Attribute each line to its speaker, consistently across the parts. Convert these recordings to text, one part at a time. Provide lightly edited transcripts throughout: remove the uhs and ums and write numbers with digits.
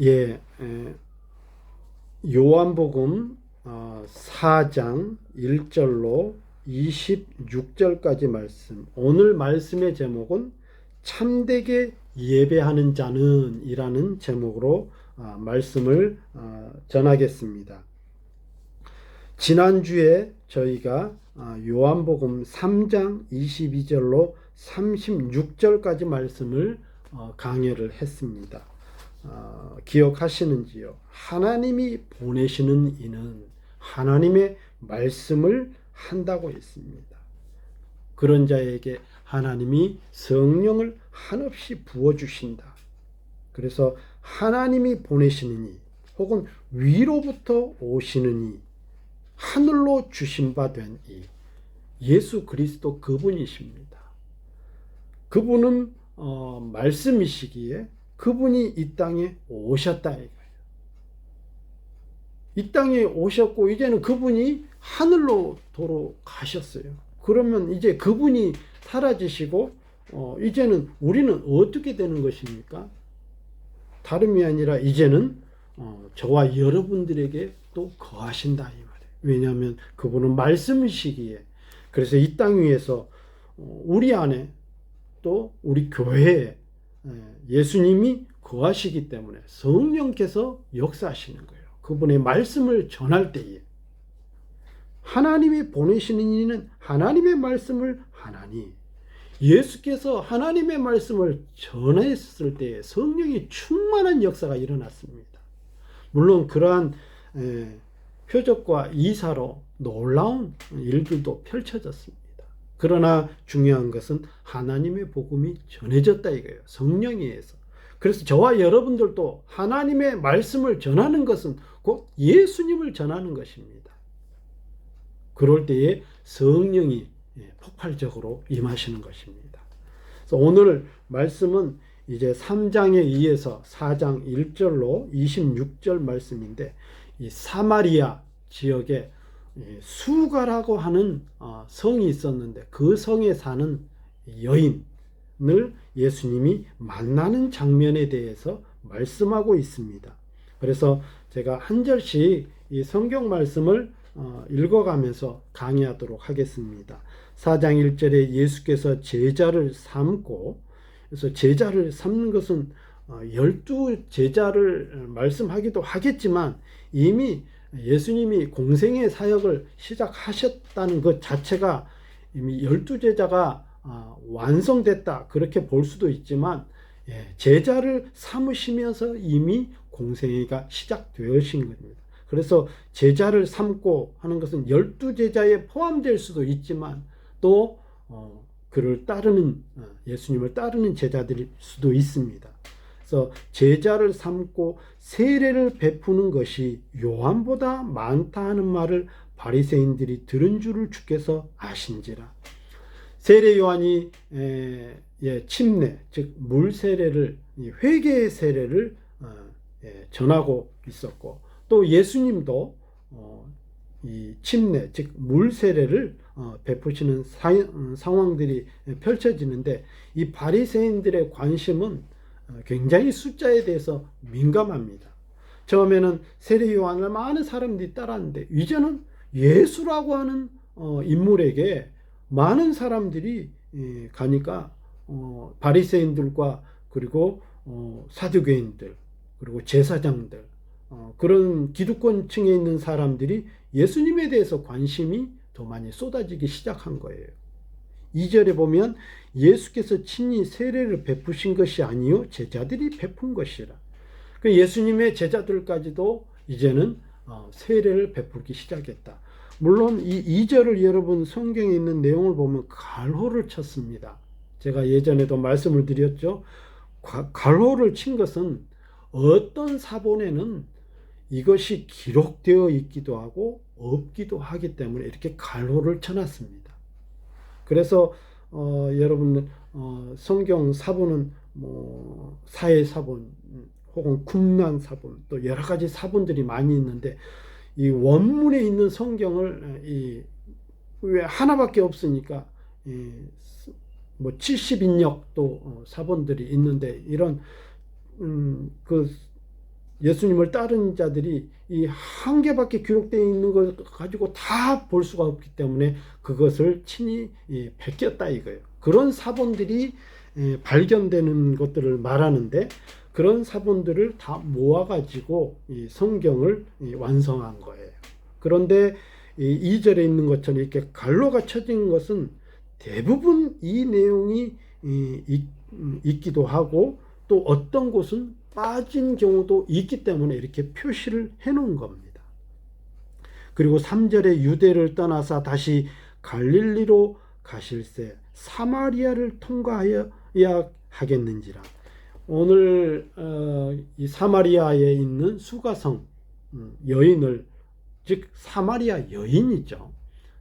Speaker 1: 예, 요한복음 4장 1절로 26절까지 말씀. 오늘 말씀의 제목은 참되게 예배하는 자는 이라는 제목으로 말씀을 전하겠습니다. 지난주에 저희가 요한복음 3장 22절로 36절까지 말씀을 강해를 했습니다. 기억하시는지요? 하나님이 보내시는 이는 하나님의 말씀을 한다고 했습니다. 그런 자에게 하나님이 성령을 한없이 부어주신다. 그래서 하나님이 보내시는 이 혹은 위로부터 오시는 이 하늘로 주신 바 된 이 예수 그리스도 그분이십니다. 그분은 말씀이시기에 그분이 이 땅에 오셨다 이거예요. 이 땅에 오셨고 이제는 그분이 하늘로 돌아가셨어요. 그러면 이제 그분이 사라지시고 이제는 우리는 어떻게 되는 것입니까? 다름이 아니라 이제는 저와 여러분들에게 또 거하신다 이 말이에요. 왜냐하면 그분은 말씀이시기에. 그래서 이 땅 위에서 우리 안에 또 우리 교회에 예수님이 거하시기 때문에 성령께서 역사하시는 거예요. 그분의 말씀을 전할 때에 하나님이 보내시는 이는 하나님의 말씀을 하나니 예수께서 하나님의 말씀을 전했을 때에 성령이 충만한 역사가 일어났습니다. 물론 그러한 표적과 이사로 놀라운 일들도 펼쳐졌습니다. 그러나 중요한 것은 하나님의 복음이 전해졌다 이거예요. 성령에 의해서. 그래서 저와 여러분들도 하나님의 말씀을 전하는 것은 곧 예수님을 전하는 것입니다. 그럴 때에 성령이 폭발적으로 임하시는 것입니다. 그래서 오늘 말씀은 이제 3장에 의해서 4장 1절로 26절 말씀인데 이 사마리아 지역에 수가라고 하는 성이 있었는데 그 성에 사는 여인을 예수님이 만나는 장면에 대해서 말씀하고 있습니다. 그래서 제가 한 절씩 이 성경 말씀을 읽어가면서 강의하도록 하겠습니다. 4장 1절에 예수께서 제자를 삼고, 그래서 제자를 삼는 것은 12제자를 말씀하기도 하겠지만 이미 예수님이 공생의 사역을 시작하셨다는 것 자체가 이미 12제자가 완성됐다 그렇게 볼 수도 있지만 제자를 삼으시면서 이미 공생애가 시작되어진 겁니다. 그래서 제자를 삼고 하는 것은 12제자에 포함될 수도 있지만 또 그를 따르는 예수님을 따르는 제자들일 수도 있습니다. 그래서 제자를 삼고 세례를 베푸는 것이 요한보다 많다 하는 말을 바리새인들이 들은 줄을 주께서 아신지라. 세례 요한이 침례 즉 물 세례를 회개의 세례를 전하고 있었고 또 예수님도 이 침례 즉 물 세례를 베푸시는 상황들이 펼쳐지는데 이 바리새인들의 관심은 굉장히 숫자에 대해서 민감합니다. 처음에는 세례 요한을 많은 사람들이 따랐는데 이제는 예수라고 하는 인물에게 많은 사람들이 가니까 바리새인들과 그리고 사두개인들 그리고 제사장들 그런 기득권층에 있는 사람들이 예수님에 대해서 관심이 더 많이 쏟아지기 시작한 거예요. 2절에 보면 예수께서 친히 세례를 베푸신 것이 아니요 제자들이 베푼 것이라. 예수님의 제자들까지도 이제는 세례를 베풀기 시작했다. 물론 이 2절을 여러분 성경에 있는 내용을 보면 갈호를 쳤습니다. 제가 예전에도 말씀을 드렸죠. 갈호를 친 것은 어떤 사본에는 이것이 기록되어 있기도 하고 없기도 하기 때문에 이렇게 갈호를 쳐놨습니다. 그래서 여러분 성경 사본은 뭐 사회 사본 혹은 국난 사본 또 여러 가지 사본들이 많이 있는데 이 원문에 있는 성경을 왜 하나밖에 없으니까 뭐 70인역도 사본들이 있는데 이런 그 예수님을 따르는 자들이 이 한 개밖에 기록되어 있는 걸 가지고 다 볼 수가 없기 때문에 그것을 친히 베꼈다 이거예요. 그런 사본들이 발견되는 것들을 말하는데, 그런 사본들을 다 모아가지고 이 성경을 완성한 거예요. 그런데 2절에 있는 것처럼 이렇게 갈로가 쳐진 것은 대부분 이 내용이 있기도 하고, 또 어떤 곳은 빠진 경우도 있기 때문에 이렇게 표시를 해 놓은 겁니다. 그리고 3절에 유대를 떠나서 다시 갈릴리로 가실새 사마리아를 통과하여야 하겠는지라. 오늘 이 사마리아에 있는 수가성 여인을, 즉 사마리아 여인이죠.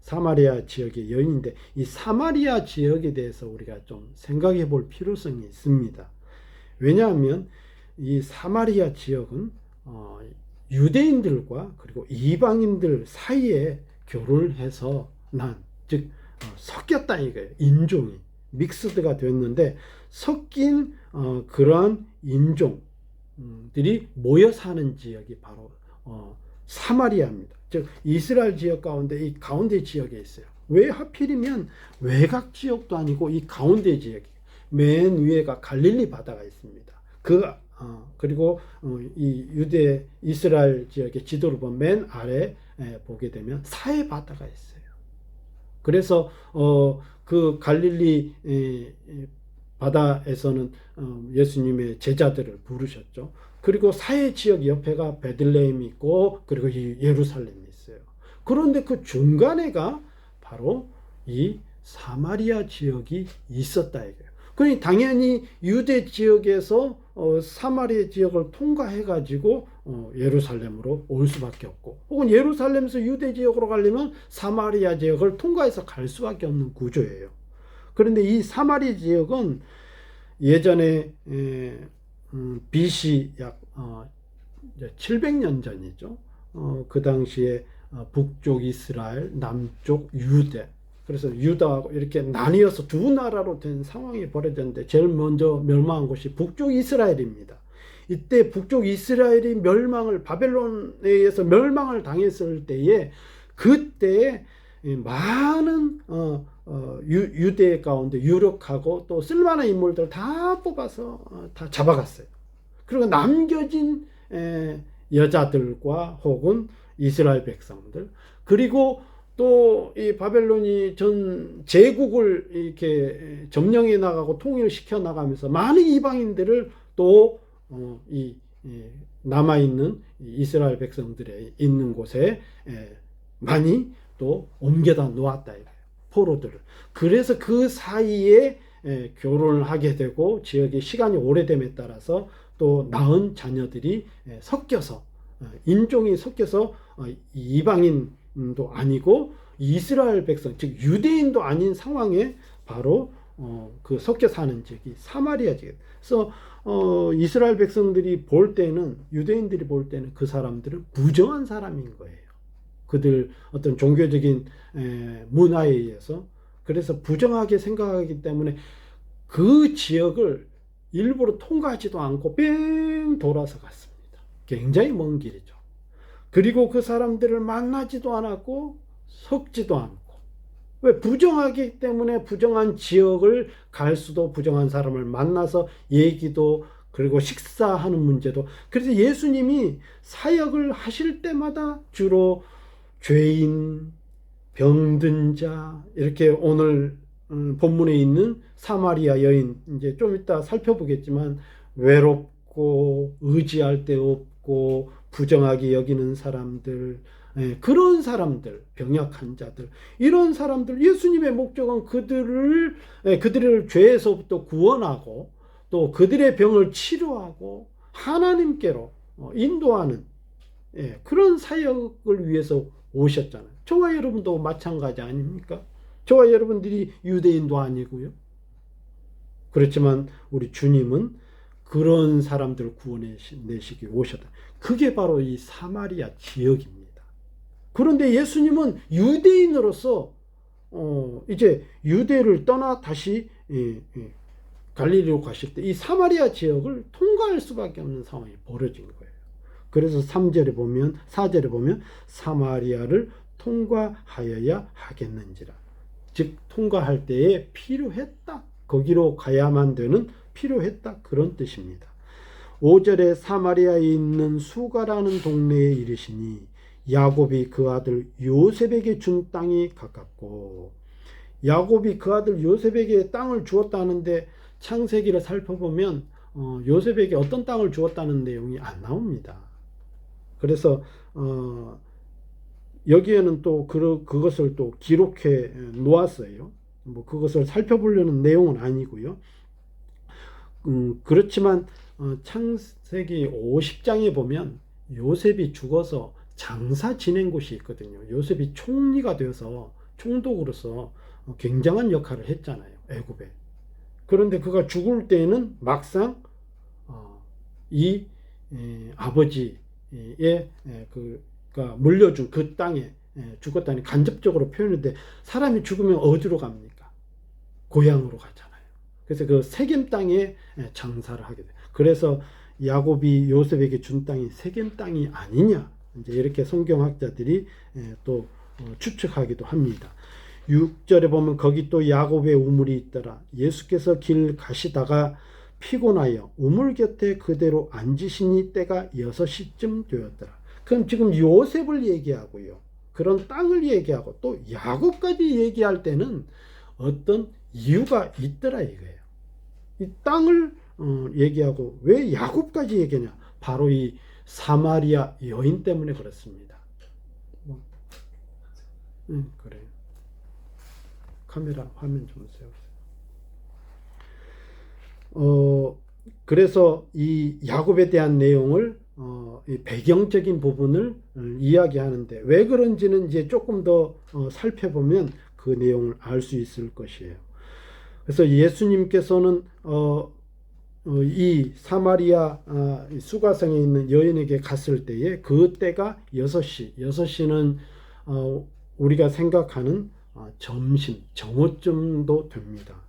Speaker 1: 사마리아 지역의 여인인데, 이 사마리아 지역에 대해서 우리가 좀 생각해 볼 필요성이 있습니다. 왜냐하면 이 사마리아 지역은 유대인들과 그리고 이방인들 사이에 결혼을 해서 즉 섞였다 이거예요. 인종이 믹스드가 됐는데, 섞인 그러한 인종들이 모여 사는 지역이 바로 사마리아입니다. 즉 이스라엘 지역 가운데 이 가운데 지역에 있어요. 왜 하필이면 외곽 지역도 아니고 이 가운데 지역이, 맨 위에가 갈릴리 바다가 있습니다. 그리고 이 유대 이스라엘 지역의 지도를 보면 맨 아래 보게 되면 사해 바다가 있어요. 그래서 그 갈릴리 바다에서는 예수님의 제자들을 부르셨죠. 그리고 사해 지역 옆에가 베들레헴이 있고, 그리고 예루살렘이 있어요. 그런데 그 중간에가 바로 이 사마리아 지역이 있었다 이거예요. 그러니 당연히 유대 지역에서 사마리아 지역을 통과해 가지고 예루살렘으로 올 수밖에 없고, 혹은 예루살렘에서 유대 지역으로 가려면 사마리아 지역을 통과해서 갈 수밖에 없는 구조예요. 그런데 이 사마리아 지역은 예전에 BC 약 700년 전이죠. 그 당시에 북쪽 이스라엘, 남쪽 유대, 그래서 유다하고 이렇게 나뉘어서 두 나라로 된 상황이 벌어졌는데, 제일 먼저 멸망한 곳이 북쪽 이스라엘입니다. 이때 북쪽 이스라엘이 바벨론에 의해서 멸망을 당했을 때에, 그때 많은 유대 가운데 유력하고 또 쓸만한 인물들 다 뽑아서 다 잡아갔어요. 그리고 남겨진 여자들과 혹은 이스라엘 백성들, 그리고 또 이 바벨론이 전 제국을 이렇게 점령해 나가고 통일시켜 나가면서 많은 이방인들을 또 이 남아 있는 이스라엘 백성들의 있는 곳에 많이 또 옮겨다 놓았다 이거예요. 포로들을. 그래서 그 사이에 결혼을 하게 되고, 지역의 시간이 오래됨에 따라서 또 낳은 자녀들이 섞여서, 인종이 섞여서 이방인도 아니고 이스라엘 백성, 즉 유대인도 아닌 상황에 바로 그 섞여 사는 지역이 사마리아 지역. 그래서 이스라엘 백성들이 볼 때는, 유대인들이 볼 때는 그 사람들은 부정한 사람인 거예요. 그들 어떤 종교적인 문화에 의해서. 그래서 부정하게 생각하기 때문에 그 지역을 일부러 통과하지도 않고 뺑 돌아서 갔습니다. 굉장히 먼 길이죠. 그리고 그 사람들을 만나지도 않았고 섞지도 않고. 왜? 부정하기 때문에 부정한 지역을 갈 수도, 부정한 사람을 만나서 얘기도, 그리고 식사하는 문제도. 그래서 예수님이 사역을 하실 때마다 주로 죄인, 병든 자, 이렇게 오늘 본문에 있는 사마리아 여인, 이제 좀 이따 살펴보겠지만, 외롭고 의지할 데 없고 부정하게 여기는 사람들, 그런 사람들, 병약 환자들, 이런 사람들, 예수님의 목적은 그들을 죄에서부터 구원하고 또 그들의 병을 치료하고 하나님께로 인도하는 그런 사역을 위해서 오셨잖아요. 저와 여러분도 마찬가지 아닙니까? 저와 여러분들이 유대인도 아니고요. 그렇지만 우리 주님은 그런 사람들을 구원해내시기 오셨다. 그게 바로 이 사마리아 지역입니다. 그런데 예수님은 유대인으로서 이제 유대를 떠나 다시 갈릴리로 가실 때 이 사마리아 지역을 통과할 수밖에 없는 상황이 벌어진 거예요. 그래서 4절에 보면 사마리아를 통과하여야 하겠는지라. 즉 통과할 때에 필요했다. 거기로 가야만 되는 필요했다. 그런 뜻입니다. 5절에 사마리아에 있는 수가라는 동네에 이르시니 야곱이 그 아들 요셉에게 준 땅이 가깝고, 야곱이 그 아들 요셉에게 땅을 주었다는데 창세기를 살펴보면 요셉에게 어떤 땅을 주었다는 내용이 안 나옵니다. 그래서 여기에는 또 그것을 또 기록해 놓았어요. 뭐 그것을 살펴보려는 내용은 아니고요. 그렇지만 창세기 50장에 보면 요셉이 죽어서 장사 지낸 곳이 있거든요. 요셉이 총리가 되어서 총독으로서 굉장한 역할을 했잖아요, 애굽에. 그런데 그가 죽을 때에는 막상 이 아버지의 그가 물려준 그 땅에 죽었다니 간접적으로 표현인데, 사람이 죽으면 어디로 갑니까? 고향으로 가잖아요. 그래서 그 세겜 땅에 장사를 하게 돼요. 그래서 야곱이 요셉에게 준 땅이 세겜 땅이 아니냐, 이제 이렇게 성경학자들이 또 추측하기도 합니다. 6절에 보면 거기 또 야곱의 우물이 있더라. 예수께서 길 가시다가 피곤하여 우물 곁에 그대로 앉으시니 때가 6시쯤 되었더라. 그럼 지금 요셉을 얘기하고요, 그런 땅을 얘기하고 또 야곱까지 얘기할 때는 어떤 이유가 있더라 이거예요. 이 땅을 얘기하고 왜 야곱까지 얘기하냐? 바로 이 사마리아 여인 때문에 그렇습니다. 그래요. 카메라 화면 좀 세우세요. 그래서 이 야곱에 대한 내용을 이 배경적인 부분을 이야기하는데, 왜 그런지는 이제 조금 더 살펴보면 그 내용을 알 수 있을 것이에요. 그래서 예수님께서는 이 사마리아 수가성에 있는 여인에게 갔을 때에 그 때가 6시는 우리가 생각하는 점심, 정오쯤도 됩니다.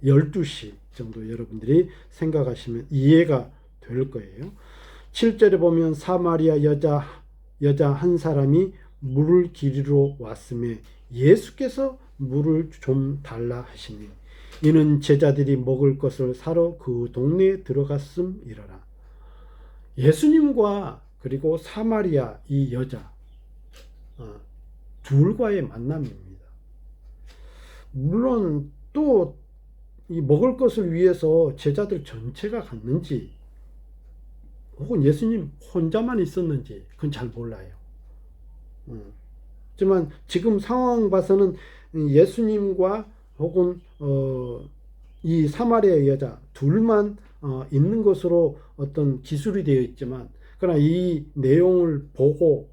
Speaker 1: 12시 정도 여러분들이 생각하시면 이해가 될 거예요. 7절에 보면 사마리아 여자 한 사람이 물을 기르러 왔음에 예수께서 물을 좀 달라 하시니 이는 제자들이 먹을 것을 사러 그 동네에 들어갔음이러라. 예수님과 그리고 사마리아 이 여자 둘과의 만남입니다. 물론 또 이 먹을 것을 위해서 제자들 전체가 갔는지 혹은 예수님 혼자만 있었는지 그건 잘 몰라요. 하지만 지금 상황 봐서는 예수님과 혹은 이 사마리아 여자 둘만 있는 것으로 어떤 기술이 되어 있지만, 그러나 이 내용을 보고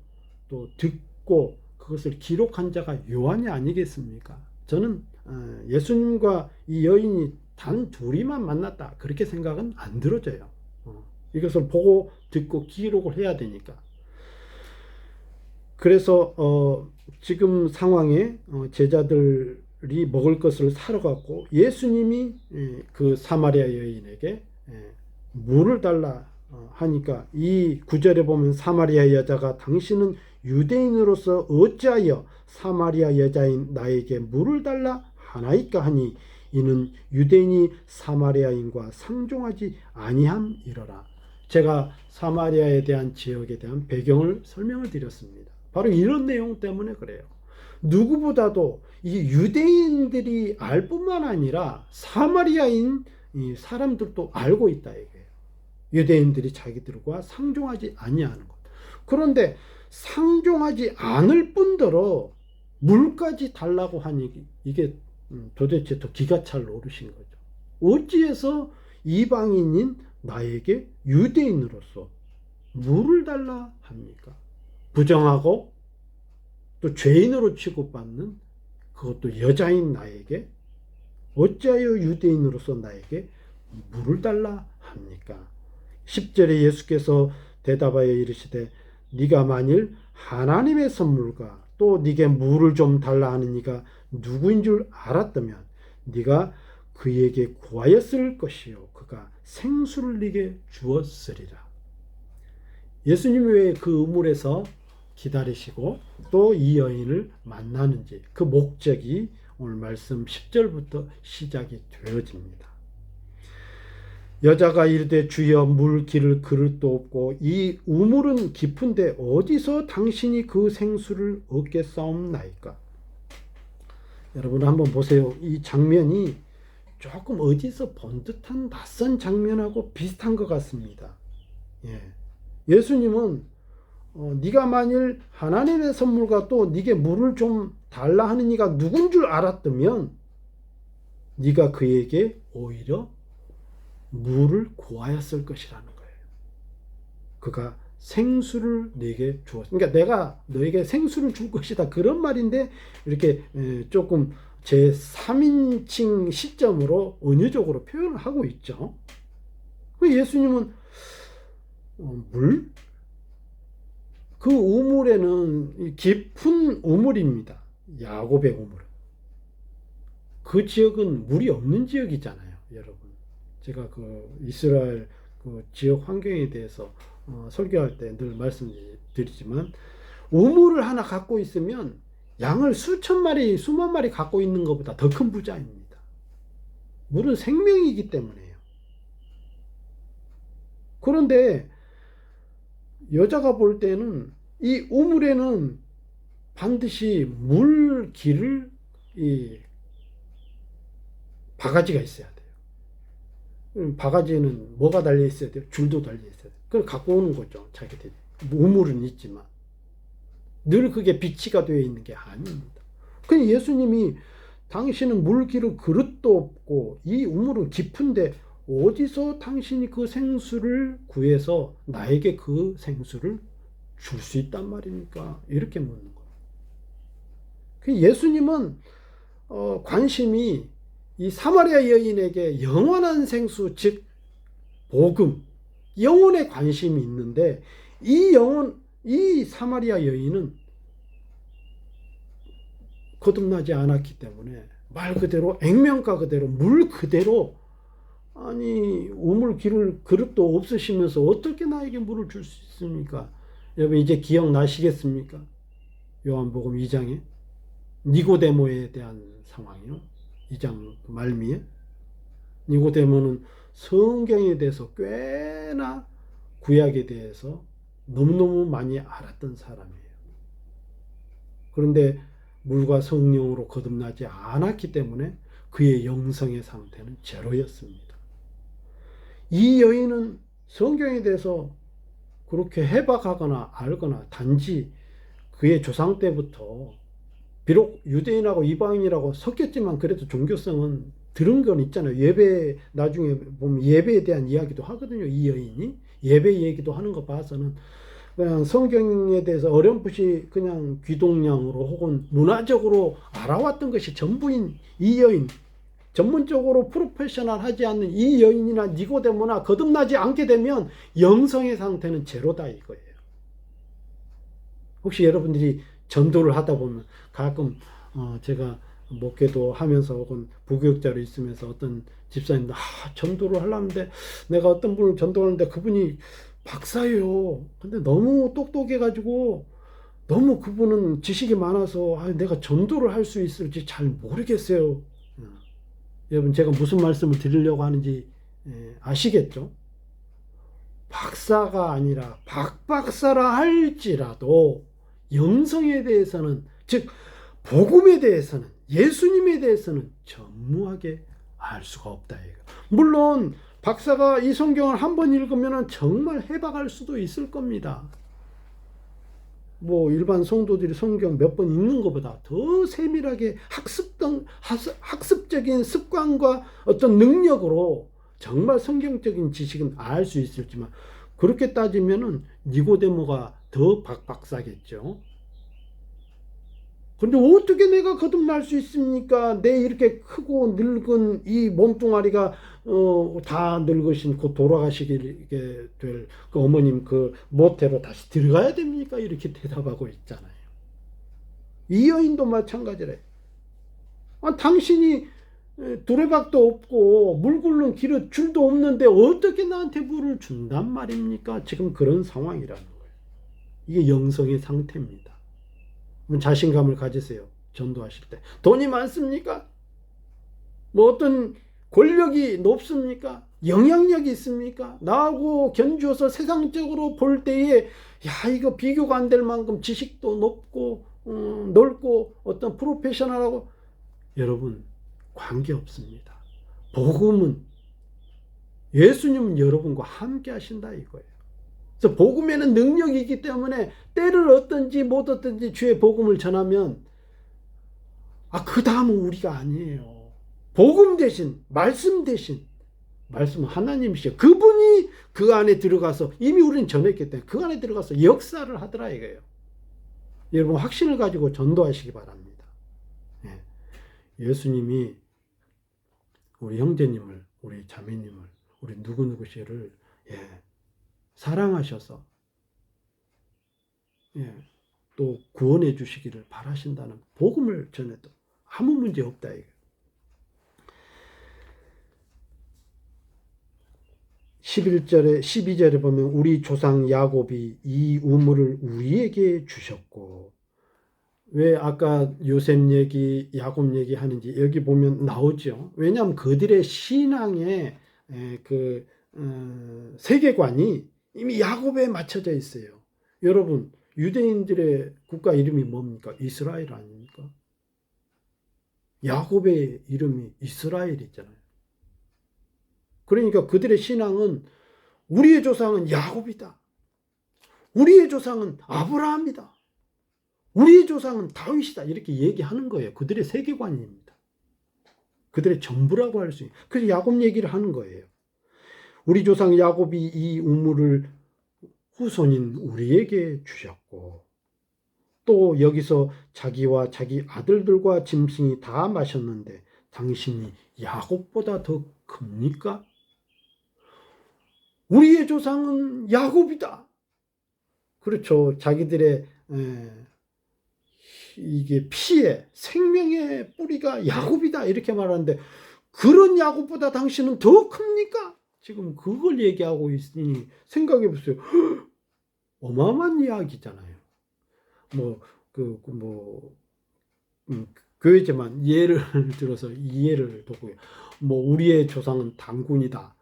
Speaker 1: 또 듣고 그것을 기록한 자가 요한이 아니겠습니까? 저는 예수님과 이 여인이 단 둘이만 만났다 그렇게 생각은 안 들어져요. 이것을 보고 듣고 기록을 해야 되니까. 그래서 지금 상황에 제자들이 먹을 것을 사러 갔고 예수님이 그 사마리아 여인에게 물을 달라 하니까, 이 9절에 보면 사마리아 여자가 당신은 유대인으로서 어찌하여 사마리아 여자인 나에게 물을 달라 하나이까 하니 이는 유대인이 사마리아인과 상종하지 아니함이러라. 제가 사마리아에 대한 지역에 대한 배경을 설명을 드렸습니다. 바로 이런 내용 때문에 그래요. 누구보다도 이 유대인들이 알 뿐만 아니라 사마리아인 이 사람들도 알고 있다 이거예요. 유대인들이 자기들과 상종하지 아니하는 것. 그런데 상종하지 않을 뿐더러 물까지 달라고 하니 이게 도대체 더 기가 찰 노릇인 거죠. 어찌해서 이방인인 나에게 유대인으로서 물을 달라 합니까? 부정하고 또 죄인으로 취급받는 그것도 여자인 나에게 어찌하여 유대인으로서 나에게 물을 달라 합니까? 10절에 예수께서 대답하여 이르시되 네가 만일 하나님의 선물과 또 네게 물을 좀 달라 하는 이가 누구인 줄 알았다면 네가 그에게 구하였을 것이요 그가 생수를 네게 주었으리라. 예수님이 왜 그 우물에서 기다리시고 또 이 여인을 만나는지 그 목적이 오늘 말씀 10절부터 시작이 되어집니다. 여자가 이르되 주여 물 기를 그릇도 없고 이 우물은 깊은데 어디서 당신이 그 생수를 얻겠사옵나이까. 여러분 한번 보세요. 이 장면이 조금 어디서 본 듯한 낯선 장면하고 비슷한 것 같습니다. 예수님은 네가 만일 하나님의 선물과 또 네게 물을 좀 달라 하는 이가 누군 줄 알았다면 네가 그에게 오히려 물을 구하였을 것이라는 거예요. 그가 생수를 네게 주었다. 그러니까 내가 너에게 생수를 줄 것이다. 그런 말인데 이렇게 조금 제 3인칭 시점으로 은유적으로 표현을 하고 있죠. 예수님은 물? 그 우물에는 깊은 우물입니다. 야곱의 우물. 그 지역은 물이 없는 지역이잖아요, 여러분. 제가 그 이스라엘 그 지역 환경에 대해서 설교할 때 늘 말씀드리지만 우물을 하나 갖고 있으면 양을 수천 마리, 수만 마리 갖고 있는 것보다 더 큰 부자입니다. 물은 생명이기 때문에요. 그런데 여자가 볼 때는 이 우물에는 반드시 물기를 바가지가 있어야 돼요. 바가지에는 뭐가 달려 있어야 돼요? 줄도 달려 있어야 돼요. 그걸 갖고 오는 거죠. 자기들이. 우물은 있지만 늘 그게 비치가 되어 있는 게 아닙니다. 그냥 예수님이 당신은 물기를 그릇도 없고 이 우물은 깊은데 어디서 당신이 그 생수를 구해서 나에게 그 생수를 줄 수 있단 말입니까? 이렇게 묻는 거예요. 예수님은 관심이 이 사마리아 여인에게 영원한 생수, 즉 복음, 영혼에 관심이 있는데 이 사마리아 여인은 거듭나지 않았기 때문에 말 그대로 액면가 그대로 물 그대로 아니 우물 기를 그릇도 없으시면서 어떻게 나에게 물을 줄 수 있습니까? 여러분 이제 기억나시겠습니까? 요한복음 2장에 니고데모에 대한 상황이요. 2장 말미에 니고데모는 성경에 대해서 꽤나 구약에 대해서 너무너무 많이 알았던 사람이에요. 그런데 물과 성령으로 거듭나지 않았기 때문에 그의 영성의 상태는 제로였습니다. 이 여인은 성경에 대해서 그렇게 해박하거나 알거나 단지 그의 조상 때부터 비록 유대인하고 이방인이라고 섞였지만 그래도 종교성은 들은 건 있잖아요. 예배 나중에 보면 예배에 대한 이야기도 하거든요. 이 여인이 예배 얘기도 하는 거 봐서는 그냥 성경에 대해서 어렴풋이 그냥 귀동냥으로 혹은 문화적으로 알아왔던 것이 전부인 이 여인, 전문적으로 프로페셔널 하지 않는 이 여인이나 니고데모나 거듭나지 않게 되면 영성의 상태는 제로다 이거예요. 혹시 여러분들이 전도를 하다 보면 가끔 제가 목회도 하면서 혹은 부교육자로 있으면서 어떤 집사님들 전도를 하려는데 내가 어떤 분을 전도하는데 그분이 박사예요. 근데 너무 똑똑해가지고 너무 그분은 지식이 많아서 내가 전도를 할 수 있을지 잘 모르겠어요. 여러분 제가 무슨 말씀을 드리려고 하는지 아시겠죠? 박사가 아니라 박박사라 할지라도 영성에 대해서는 즉 복음에 대해서는 예수님에 대해서는 전무하게 알 수가 없다. 물론 박사가 이 성경을 한번 읽으면 정말 해박할 수도 있을 겁니다. 뭐 일반 성도들이 성경 몇 번 읽는 것보다 더 세밀하게 학습적인 습관과 어떤 능력으로 정말 성경적인 지식은 알 수 있을지만 그렇게 따지면은 니고데모가 더 박박사겠죠. 근데 어떻게 내가 거듭날 수 있습니까? 내 이렇게 크고 늙은 이 몸뚱아리가 다 늙으신 곧 돌아가시게 될 그 어머님 그 모태로 다시 들어가야 됩니까? 이렇게 대답하고 있잖아요. 이 여인도 마찬가지래. 당신이 두레박도 없고 물 굴른 기름 줄도 없는데 어떻게 나한테 물을 준단 말입니까? 지금 그런 상황이라는 거예요. 이게 영성의 상태입니다. 자신감을 가지세요. 전도하실 때. 돈이 많습니까? 뭐 어떤 권력이 높습니까? 영향력이 있습니까? 나하고 견주어서 세상적으로 볼 때에 야, 이거 비교가 안 될 만큼 지식도 높고 넓고 어떤 프로페셔널하고, 여러분 관계없습니다. 복음은, 예수님은 여러분과 함께 하신다 이거예요. 그래서 복음에는 능력이 있기 때문에 때를 얻든지 못 얻든지 주의 복음을 전하면 그 다음은 우리가 아니에요. 복음 대신, 말씀 대신, 말씀은 하나님이시죠. 그분이 그 안에 들어가서, 이미 우리는 전했기 때문에 그 안에 들어가서 역사를 하더라 이거예요. 여러분 확신을 가지고 전도하시기 바랍니다. 예수님이 우리 형제님을, 우리 자매님을, 우리 누구누구씨를 사랑하셔서 또 구원해 주시기를 바라신다는 복음을 전해도 아무 문제 없다 이거예요. 11절에 12절에 보면 우리 조상 야곱이 이 우물을 우리에게 주셨고, 왜 아까 요셉 얘기, 야곱 얘기 하는지 여기 보면 나오죠. 왜냐하면 그들의 신앙의 세계관이 이미 야곱에 맞춰져 있어요. 여러분, 유대인들의 국가 이름이 뭡니까? 이스라엘 아닙니까? 야곱의 이름이 이스라엘이잖아요. 그러니까 그들의 신앙은 우리의 조상은 야곱이다. 우리의 조상은 아브라함이다. 우리의 조상은 다윗이다. 이렇게 얘기하는 거예요. 그들의 세계관입니다. 그들의 전부라고 할 수 있는. 그래서 야곱 얘기를 하는 거예요. 우리 조상 야곱이 이 우물을 후손인 우리에게 주셨고, 또 여기서 자기와 자기 아들들과 짐승이 다 마셨는데 당신이 야곱보다 더 큽니까? 우리의 조상은 야곱이다. 그렇죠. 자기들의 이게 피의 생명의 뿌리가 야곱이다 이렇게 말하는데, 그런 야곱보다 당신은 더 큽니까? 지금 그걸 얘기하고 있으니 생각해 보세요. 어마어마한 이야기잖아요. 교회지만 예를 들어서 이해를 돕고요. 우리의 조상은 당군이다.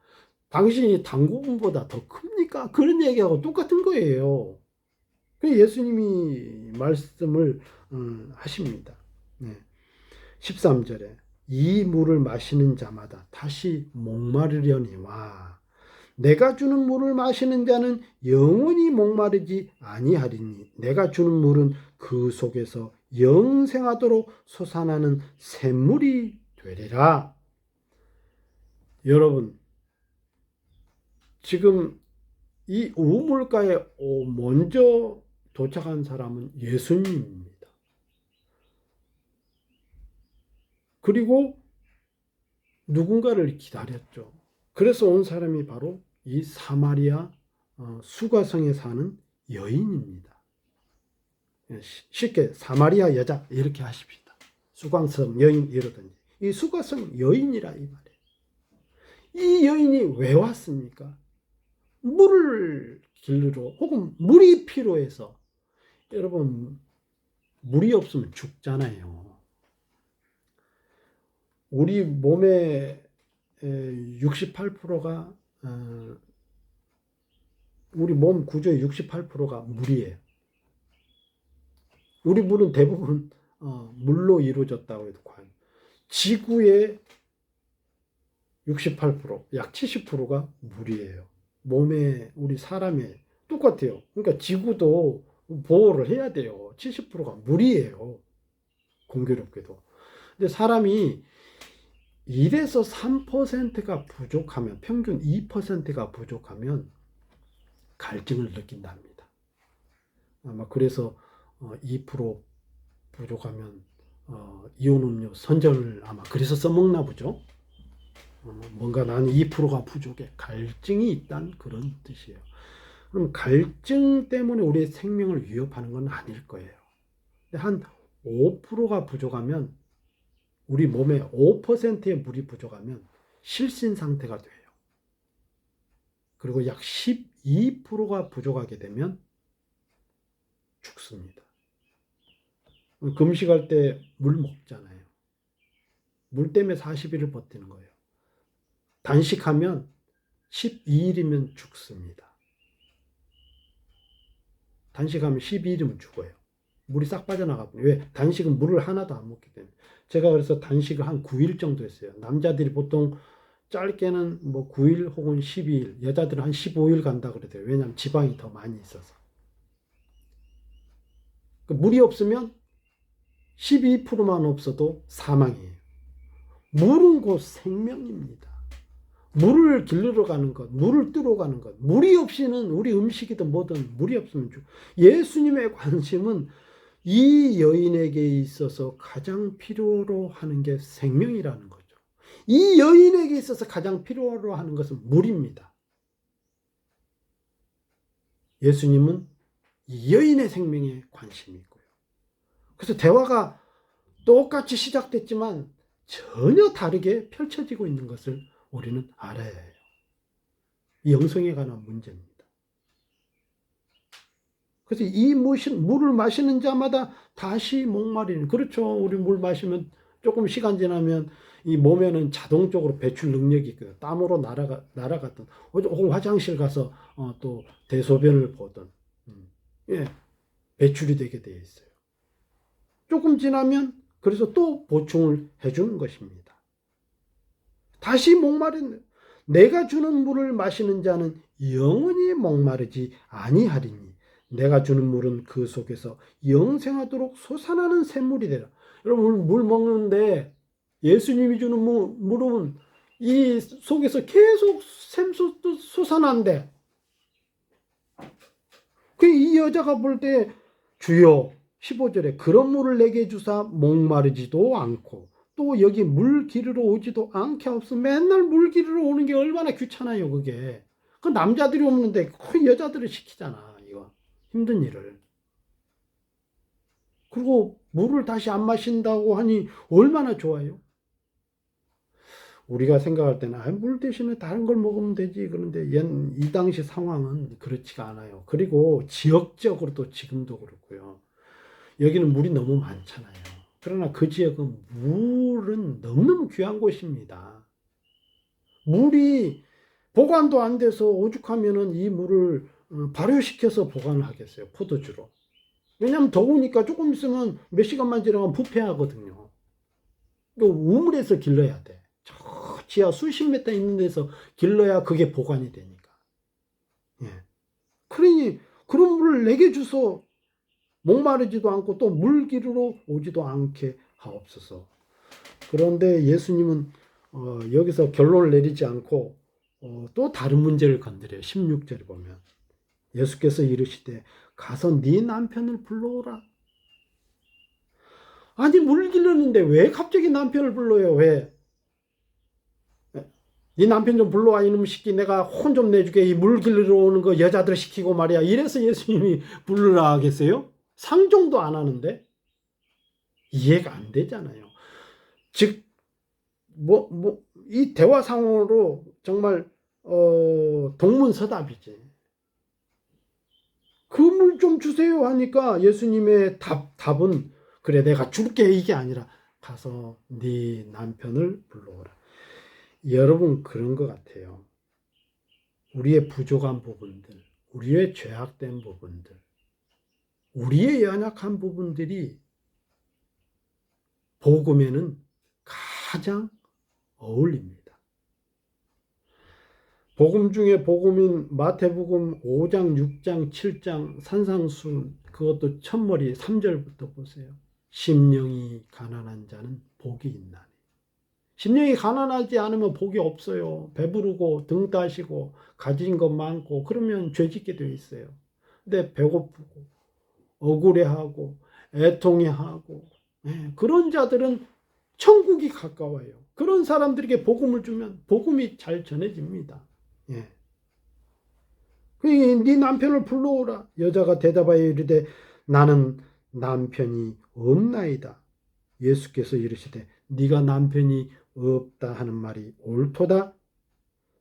Speaker 1: 당신이 당군보다 더 큽니까? 그런 얘기하고 똑같은 거예요. 예수님이 말씀을 하십니다. 13절에 이 물을 마시는 자마다 다시 목마르려니와 내가 주는 물을 마시는 자는 영원히 목마르지 아니하리니 내가 주는 물은 그 속에서 영생하도록 솟아나는 샘물이 되리라. 여러분, 지금 이 우물가에 먼저 도착한 사람은 예수님입니다. 그리고 누군가를 기다렸죠. 그래서 온 사람이 바로 이 사마리아 수가성에 사는 여인입니다. 쉽게 사마리아 여자 이렇게 하십시다. 수가성 여인 이러든지. 이 수가성 여인이라 이 말이에요. 이 여인이 왜 왔습니까? 물을 길르러, 혹은 물이 필요해서. 여러분, 물이 없으면 죽잖아요. 우리 몸의 68%가 우리 몸 구조의 68%가 물이에요. 우리 물은 대부분 물로 이루어졌다고 해도 과연. 지구의 68%, 약 70%가 물이에요. 몸에, 우리 사람의 똑같아요. 그러니까 지구도 보호를 해야 돼요. 70%가 물이에요. 공교롭게도. 근데 사람이 1에서 3%가 부족하면, 평균 2%가 부족하면 갈증을 느낀답니다. 아마 그래서 2% 부족하면 이온 음료 선전을 아마 그래서 써먹나 보죠. 뭔가 나는 2%가 부족해, 갈증이 있다는 그런 뜻이에요. 그럼 갈증 때문에 우리의 생명을 위협하는 건 아닐 거예요. 근데 한 5%가 부족하면, 우리 몸에 5%의 물이 부족하면 실신 상태가 돼요. 그리고 약 12%가 부족하게 되면 죽습니다. 금식할 때 물 먹잖아요. 물 때문에 40일을 버티는 거예요. 단식하면 12일이면 죽습니다. 단식하면 12일이면 죽어요. 물이 싹 빠져나가거든요. 왜? 단식은 물을 하나도 안 먹기 때문에. 제가 그래서 단식을 한 9일 정도 했어요. 남자들이 보통 짧게는 뭐 9일 혹은 12일, 여자들은 한 15일 간다 그러대요. 왜냐하면 지방이 더 많이 있어서. 물이 없으면 12%만 없어도 사망이에요. 물은 곧 생명입니다. 물을 길르러 가는 것, 물을 뜨러 가는 것. 물이 없이는 우리 음식이든 뭐든 물이 없으면 예수님의 관심은 이 여인에게 있어서 가장 필요로 하는 게 생명이라는 거죠. 이 여인에게 있어서 가장 필요로 하는 것은 물입니다. 예수님은 이 여인의 생명에 관심이 있고요. 그래서 대화가 똑같이 시작됐지만 전혀 다르게 펼쳐지고 있는 것을 우리는 알아야 해요. 영성에 관한 문제입니다. 그래서 이 물을 마시는 자마다 다시 목마르는, 그렇죠. 우리 물 마시면 조금 시간 지나면 이 몸에는 자동적으로 배출 능력이 있거든요. 땀으로 날아갔던, 혹은 화장실 가서 또 대소변을 보던, 예, 배출이 되게 되어 있어요. 조금 지나면 그래서 또 보충을 해주는 것입니다. 다시 목마른, 내가 주는 물을 마시는 자는 영원히 목마르지 아니하리니 내가 주는 물은 그 속에서 영생하도록 솟아나는 샘물이 되라. 여러분, 물 먹는데 예수님이 주는 물은 이 속에서 계속 샘솟도 솟아난대. 이 여자가 볼 때 주여, 15절에 그런 물을 내게 주사 목마르지도 않고 또 여기 물 기르러 오지도 않게 하옵소. 맨날 물 기르러 오는 게 얼마나 귀찮아요, 그게. 그 남자들이 없는데 그 여자들을 시키잖아, 이거. 힘든 일을. 그리고 물을 다시 안 마신다고 하니 얼마나 좋아요. 우리가 생각할 때는 물 대신에 다른 걸 먹으면 되지. 그런데 이 당시 상황은 그렇지가 않아요. 그리고 지역적으로도 지금도 그렇고요. 여기는 물이 너무 많잖아요. 그러나 그 지역은 물은 너무너무 귀한 곳입니다. 물이 보관도 안 돼서 오죽하면은 이 물을 발효시켜서 보관을 하겠어요. 포도주로. 왜냐하면 더우니까 조금 있으면 몇 시간만 지나면 부패하거든요. 우물에서 길러야 돼. 저 지하 수십 미터 있는 데서 길러야 그게 보관이 되니까. 예. 그러니 그런 물을 내게 주소. 목마르지도 않고 또 물 기르러 오지도 않게 하옵소서. 그런데 예수님은 여기서 결론을 내리지 않고 또 다른 문제를 건드려요. 16절에 보면 예수께서 이르시되 가서 네 남편을 불러오라. 아니, 물 기르는데 왜 갑자기 남편을 불러요? 왜? 네 남편 좀 불러와, 이놈 새끼. 내가 혼 좀 내주게. 이 물 기르러 오는 거 여자들 시키고 말이야. 이래서 예수님이 부르라 하겠어요? 상종도 안 하는데 이해가 안 되잖아요. 즉, 이 대화 상으로 정말 동문서답이지. 그 물 좀 주세요 하니까 예수님의 답은 그래, 내가 줄게, 이게 아니라 가서 네 남편을 불러오라. 여러분, 그런 것 같아요. 우리의 부족한 부분들, 우리의 죄악된 부분들, 우리의 연약한 부분들이 복음에는 가장 어울립니다. 복음 중에 복음인 마태복음 5장, 6장, 7장 산상수, 그것도 첫머리 3절부터 보세요. 심령이 가난한 자는 복이 있나니. 심령이 가난하지 않으면 복이 없어요. 배부르고 등 따시고 가진 것 많고 그러면 죄짓게 되어 있어요. 근데 배고프고 억울해하고 애통해하고 그런 자들은 천국이 가까워요. 그런 사람들에게 복음을 주면 복음이 잘 전해집니다. 예. 네 남편을 불러오라. 여자가 대답하여 이르되 나는 남편이 없나이다. 예수께서 이르시되 네가 남편이 없다 하는 말이 옳도다.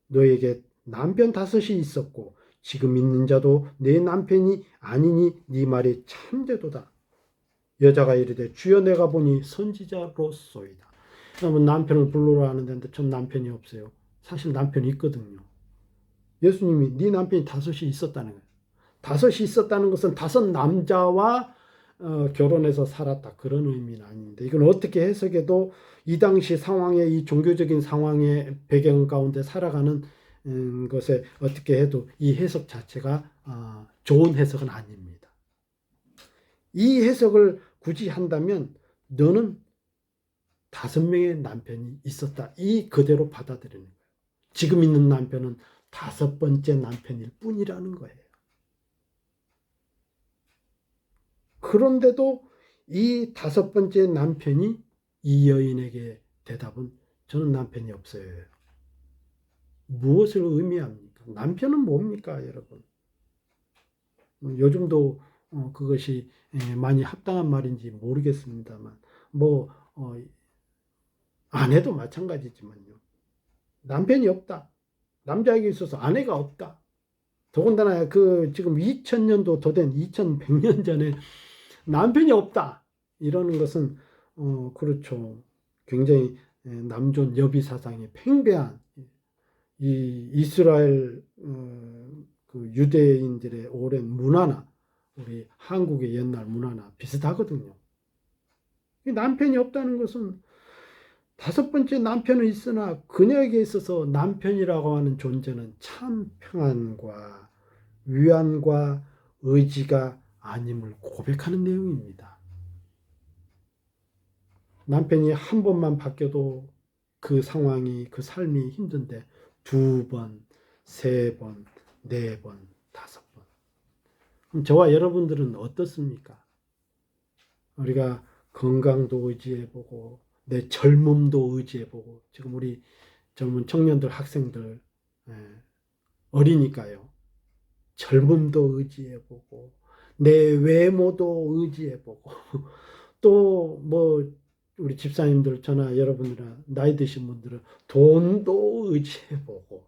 Speaker 1: 너에게 남편 5이 있었고 지금 있는 자도 내 남편이 아니니 네 말이 참되도다. 여자가 이르되 주여 내가 보니 선지자로소이다. 그러면 남편을 불러라 하는데 전 남편이 없어요. 사실 남편이 있거든요. 예수님이 네 남편이 다섯이 있었다는 거예요. 다섯이 있었다는 것은 다섯 남자와 결혼해서 살았다 그런 의미는 아닌데 이건 어떻게 해석해도 이 당시 상황에 이 종교적인 상황의 배경 가운데 살아가는 것에 어떻게 해도 이 해석 자체가 좋은 해석은 아닙니다. 이 해석을 굳이 한다면 너는 5명의 남편이 있었다. 이 그대로 받아들이는 거예요. 지금 있는 남편은 5번째 남편일 뿐이라는 거예요. 그런데도 이 5번째 남편이 이 여인에게 대답은 저는 남편이 없어요. 무엇을 의미합니까? 남편은 뭡니까, 여러분? 요즘도 그것이 많이 합당한 말인지 모르겠습니다만 아내도 마찬가지지만요. 남편이 없다. 남자에게 있어서 아내가 없다. 더군다나 지금 2000년도 더 된 2100년 전에 남편이 없다. 이러는 것은 그렇죠. 굉장히 남존 여비 사상이 팽배한 이 이스라엘 그 유대인들의 오랜 문화나 우리 한국의 옛날 문화나 비슷하거든요. 남편이 없다는 것은 5번째 남편은 있으나 그녀에게 있어서 남편이라고 하는 존재는 참 평안과 위안과 의지가 아님을 고백하는 내용입니다. 남편이 한 번만 바뀌어도 그 상황이 그 삶이 힘든데 2번, 3번, 4번, 5번. 그럼 저와 여러분들은 어떻습니까? 우리가 건강도 의지해보고 내 젊음도 의지해보고 지금 우리 젊은 청년들 학생들 어리니까요. 젊음도 의지해보고 내 외모도 의지해보고 또 우리 집사님들 저나 여러분들은 나이 드신 분들은 돈도 의지해보고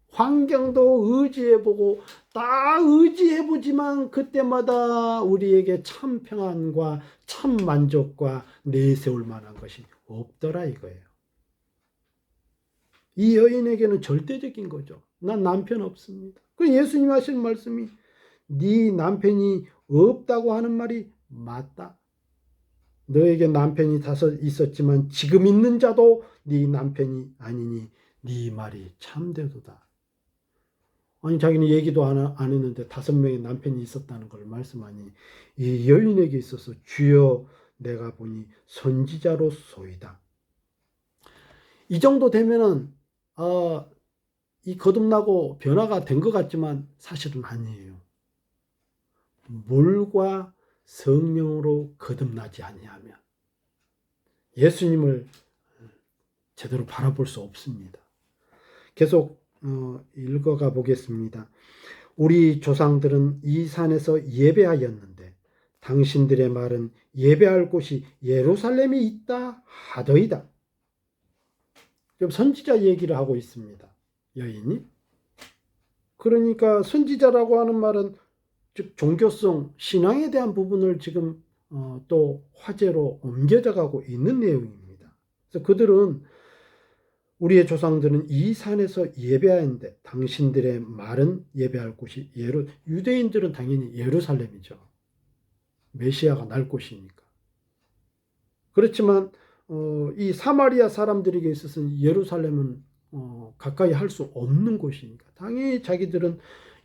Speaker 1: 환경도 의지해보고 다 의지해보지만 그때마다 우리에게 참 평안과 참 만족과 내세울 만한 것이 없더라 이거예요. 이 여인에게는 절대적인 거죠. 난 남편 없습니다. 그 예수님 하신 말씀이 네 남편이 없다고 하는 말이 맞다. 너에게 남편이 5 있었지만 지금 있는 자도 네 남편이 아니니 네 말이 참되도다. 아니 자기는 얘기도 안 했는데 5명의 남편이 있었다는 걸 말씀하니 이 여인에게 있어서 주여 내가 보니 선지자로소이다. 이 정도 되면은 이 거듭나고 변화가 된 것 같지만 사실은 아니에요. 물과 성령으로 거듭나지 아니하면 예수님을 제대로 바라볼 수 없습니다. 계속 읽어가 보겠습니다. 우리 조상들은 이 산에서 예배하였는데 당신들의 말은 예배할 곳이 예루살렘이 있다 하더이다. 지금 선지자 얘기를 하고 있습니다. 여인이. 그러니까 선지자라고 하는 말은 즉 종교성, 신앙에 대한 부분을 지금 또 화제로 옮겨져 가고 있는 내용입니다. 그래서 그들은 우리의 조상들은 이 산에서 예배하였는데 당신들의 말은 예배할 곳이 유대인들은 당연히 예루살렘이죠. 메시아가 날 곳이니까. 그렇지만 이 사마리아 사람들에게 있어서는 예루살렘은 가까이 할 수 없는 곳이니까 당연히 자기들은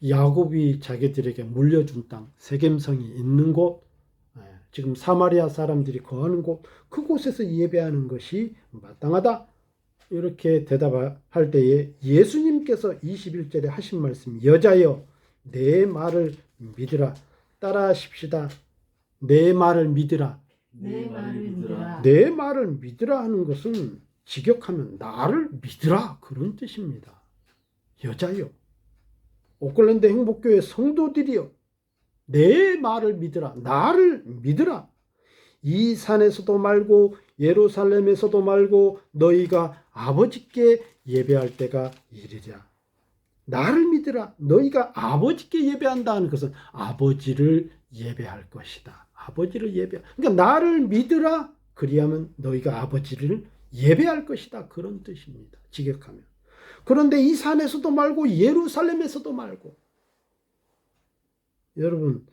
Speaker 1: 야곱이 자기들에게 물려준 땅 세겜성이 있는 곳, 지금 사마리아 사람들이 거하는 곳, 그곳에서 예배하는 것이 마땅하다. 이렇게 대답할 때에 예수님께서 21절에 하신 말씀, 여자여 내 말을 믿으라. 따라하십시다. 내 말을 믿으라.
Speaker 2: 내 말을 믿으라.
Speaker 1: 내 말을 믿으라 하는 것은 직역하면 나를 믿으라 그런 뜻입니다. 여자여, 오클랜드 행복교회 성도들이여, 내 말을 믿으라. 나를 믿으라. 이 산에서도 말고 예루살렘에서도 말고 너희가 아버지께 예배할 때가 이르랴. 나를 믿으라. 너희가 아버지께 예배한다 하는 것은 아버지를 예배할 것이다. 아버지를 예배. 그러니까 나를 믿으라. 그리하면 너희가 아버지를 예배할 것이다. 그런 뜻입니다. 직역하면. 그런데 이 산에서도 말고 예루살렘에서도 말고. 여러분,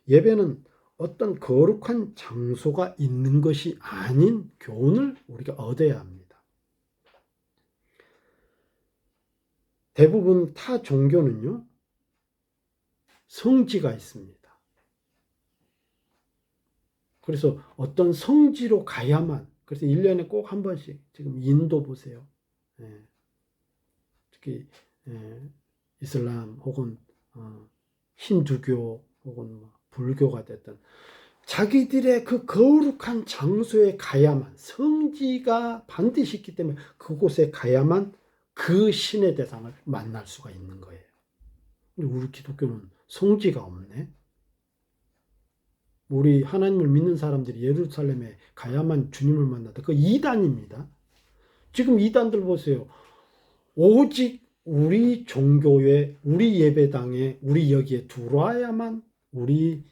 Speaker 1: 예배는 어떤 거룩한 장소가 있는 것이 아닌 교훈을 우리가 얻어야 합니다. 대부분 타 종교는요, 성지가 있습니다. 그래서 어떤 성지로 가야만, 그래서 1년에 꼭 한 번씩, 지금 인도 보세요. 특히 이슬람 혹은 힌두교 혹은 불교가 됐든 자기들의 그 거룩한 장소에 가야만, 성지가 반드시 있기 때문에 그곳에 가야만 그 신의 대상을 만날 수가 있는 거예요. 근데 우리 기독교는 성지가 없네. 우리 하나님을 믿는 사람들이 예루살렘에 가야만 주님을 만나다. 그 이단입니다. 지금 이단들 보세요. 오직 우리 종교에, 우리 예배당에, 우리 여기에 들어와야만 우리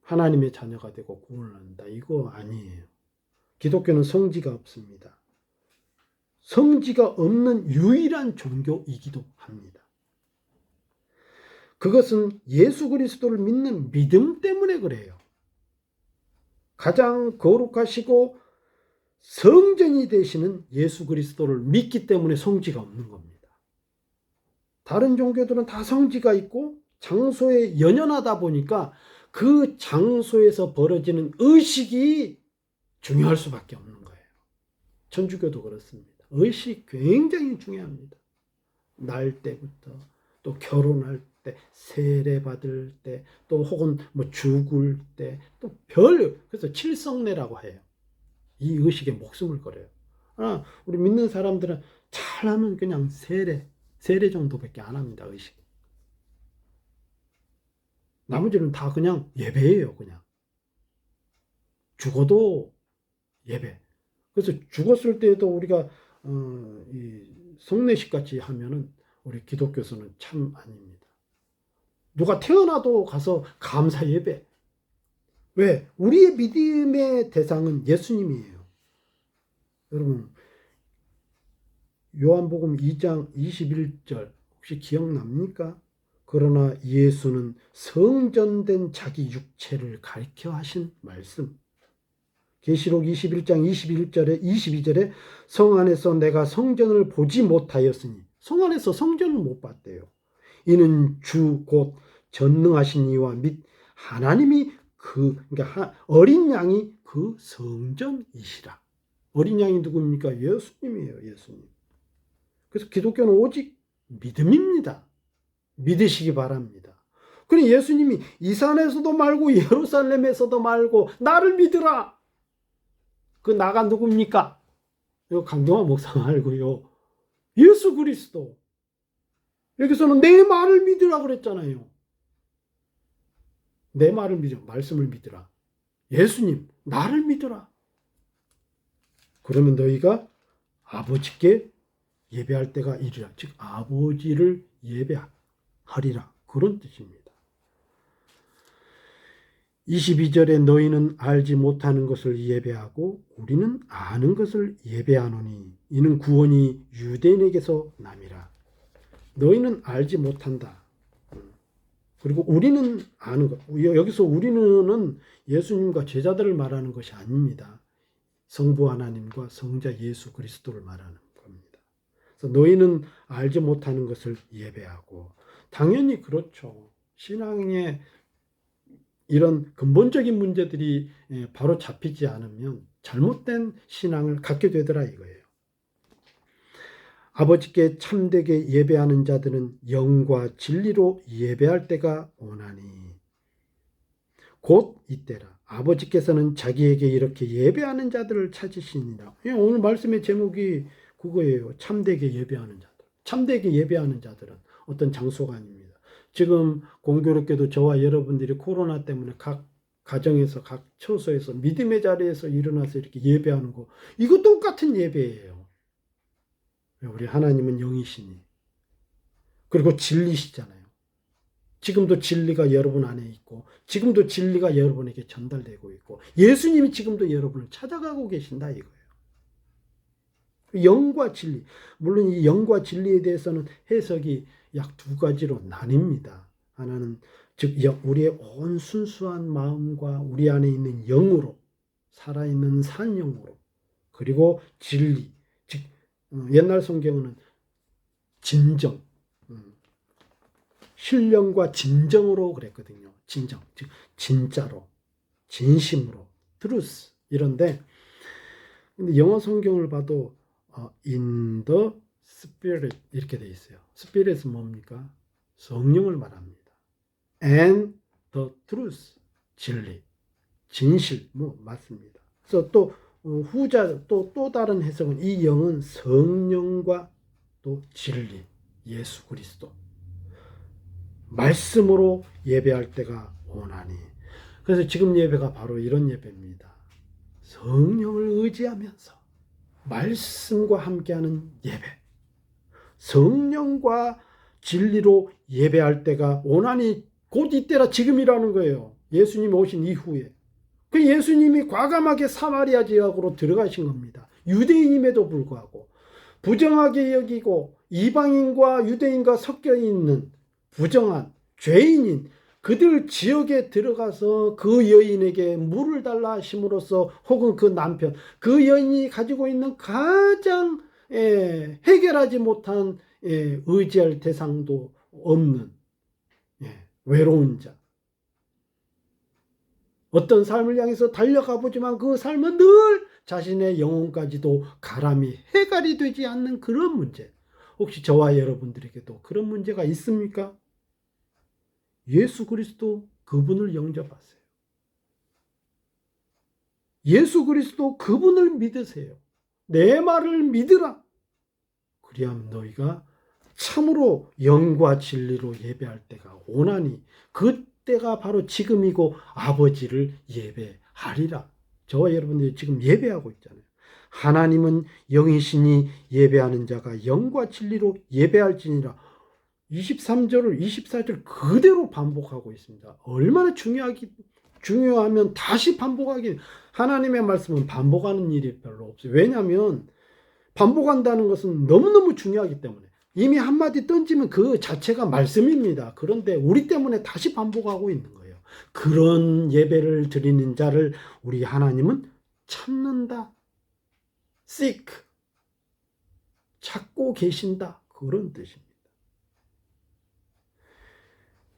Speaker 1: 하나님의 자녀가 되고 구원을 한다. 이거 아니에요. 기독교는 성지가 없습니다. 성지가 없는 유일한 종교이기도 합니다. 그것은 예수 그리스도를 믿는 믿음 때문에 그래요. 가장 거룩하시고 성전이 되시는 예수 그리스도를 믿기 때문에 성지가 없는 겁니다. 다른 종교들은 다 성지가 있고 장소에 연연하다 보니까 그 장소에서 벌어지는 의식이 중요할 수밖에 없는 거예요. 천주교도 그렇습니다. 의식 굉장히 중요합니다. 날 때부터 또 결혼할 때, 세례 받을 때, 또 혹은 뭐 죽을 때, 또 그래서 칠성례라고 해요. 이 의식에 목숨을 걸어요. 우리 믿는 사람들은 잘하면 그냥 세례 정도밖에 안 합니다. 의식. 나머지는 다 그냥 예배예요. 그냥 죽어도 예배. 그래서 죽었을 때도 우리가 이 성례식 같이 하면은 우리 기독교에서는 참 아닙니다. 누가 태어나도 가서 감사 예배. 왜? 우리의 믿음의 대상은 예수님이에요. 여러분, 요한복음 2장 21절 혹시 기억납니까? 그러나 예수는 성전된 자기 육체를 가리켜 하신 말씀. 계시록 21장 21절에 22절에 성 안에서 내가 성전을 보지 못하였으니, 성 안에서 성전을 못 봤대요. 이는 주 곧 전능하신 이와 및 하나님이 그러니까 어린 양이 그 성전이시라. 어린 양이 누굽니까? 예수님이에요. 예수님. 그래서 기독교는 오직 믿음입니다. 믿으시기 바랍니다. 그럼 예수님이 이 산에서도 말고 예루살렘에서도 말고 나를 믿으라. 그 나가 누굽니까? 이거 강동원 목사 말고요. 예수 그리스도. 여기서는 내 말을 믿으라 그랬잖아요. 내 말을 믿으라. 말씀을 믿으라. 예수님, 나를 믿으라. 그러면 너희가 아버지께 예배할 때가 이르라. 즉 아버지를 예배하리라. 그런 뜻입니다. 22절에 너희는 알지 못하는 것을 예배하고 우리는 아는 것을 예배하노니 이는 구원이 유대인에게서 남이라. 너희는 알지 못한다. 그리고 우리는 아는 것. 여기서 우리는 예수님과 제자들을 말하는 것이 아닙니다. 성부 하나님과 성자 예수 그리스도를 말하는 겁니다. 그래서 너희는 알지 못하는 것을 예배하고, 당연히 그렇죠. 신앙에 이런 근본적인 문제들이 바로 잡히지 않으면 잘못된 신앙을 갖게 되더라 이거예요. 아버지께 참되게 예배하는 자들은 영과 진리로 예배할 때가 오나니 곧 이때라. 아버지께서는 자기에게 이렇게 예배하는 자들을 찾으시니라. 오늘 말씀의 제목이 그거예요. 참되게 예배하는 자들. 참되게 예배하는 자들은 어떤 장소가 아닙니다. 지금 공교롭게도 저와 여러분들이 코로나 때문에 각 가정에서 각 처소에서 믿음의 자리에서 일어나서 이렇게 예배하는 거, 이거 똑같은 예배예요. 우리 하나님은 영이시니. 그리고 진리시잖아요. 지금도 진리가 여러분 안에 있고 지금도 진리가 여러분에게 전달되고 있고 예수님이 지금도 여러분을 찾아가고 계신다 이거예요. 영과 진리. 물론 이 영과 진리에 대해서는 해석이 약 두 가지로 나뉩니다. 하나는 즉 우리의 온 순수한 마음과 우리 안에 있는 영으로 살아있는 산 영으로 그리고 진리. 즉 옛날 성경은 진정 신령과 진정으로 그랬거든요. 진정 즉 진짜로 진심으로 truth 이런데 근데 영어 성경을 봐도 in the spirit 이렇게 돼 있어요. spirit은 뭡니까? 성령을 말합니다. and the truth 진리, 진실 뭐 맞습니다. 그래서 또 후자 또 다른 해석은 이 영은 성령과 또 진리, 예수 그리스도 말씀으로 예배할 때가 오나니. 그래서 지금 예배가 바로 이런 예배입니다. 성령을 의지하면서 말씀과 함께하는 예배. 성령과 진리로 예배할 때가 오나니 곧 이때라 지금이라는 거예요. 예수님이 오신 이후에. 그 예수님이 과감하게 사마리아 지역으로 들어가신 겁니다. 유대인임에도 불구하고 부정하게 여기고 이방인과 유대인과 섞여 있는 부정한 죄인인 그들 지역에 들어가서 그 여인에게 물을 달라 하심으로써 혹은 그 남편 그 여인이 가지고 있는 가장 해결하지 못한 의지할 대상도 없는 외로운 자 어떤 삶을 향해서 달려가 보지만 그 삶은 늘 자신의 영혼까지도 가람이 해결이 되지 않는 그런 문제. 혹시 저와 여러분들에게도 그런 문제가 있습니까? 예수 그리스도 그분을 영접하세요. 예수 그리스도 그분을 믿으세요. 내 말을 믿으라. 그리하면 너희가 참으로 영과 진리로 예배할 때가 오나니 그때가 바로 지금이고 아버지를 예배하리라. 저와 여러분들이 지금 예배하고 있잖아요. 하나님은 영이시니 예배하는 자가 영과 진리로 예배할지니라. 23절을 24절 그대로 반복하고 있습니다. 얼마나 중요하면 다시 반복하기. 하나님의 말씀은 반복하는 일이 별로 없어요. 왜냐하면 반복한다는 것은 너무너무 중요하기 때문에 이미 한마디 던지면 그 자체가 말씀입니다. 그런데 우리 때문에 다시 반복하고 있는 거예요. 그런 예배를 드리는 자를 우리 하나님은 찾는다. seek 찾고 계신다. 그런 뜻입니다.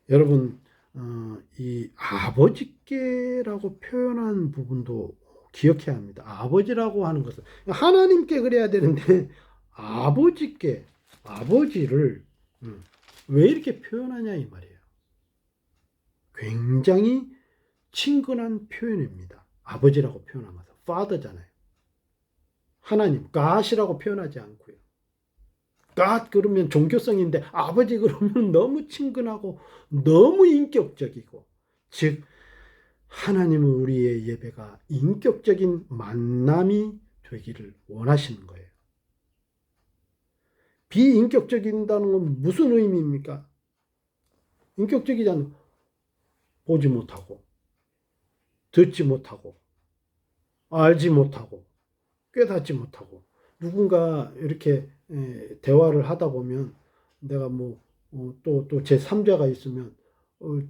Speaker 1: 여러분 이 아버지께라고 표현한 부분도 기억해야 합니다. 아버지라고 하는 것은 하나님께 그래야 되는데 아버지께 아버지를 왜 이렇게 표현하냐 이 말이에요. 굉장히 친근한 표현입니다. 아버지라고 표현한 것은 father잖아요. 하나님 God이라고 표현하지 않고요. God 그러면 종교성인데 아버지 그러면 너무 친근하고 너무 인격적이고 즉 하나님은 우리의 예배가 인격적인 만남이 되기를 원하시는 거예요. 비인격적이다는 건 무슨 의미입니까? 인격적이지 않은 보지 못하고 듣지 못하고 알지 못하고 깨닫지 못하고 누군가 이렇게 대화를 하다 보면 내가 뭐 또 제3자가 있으면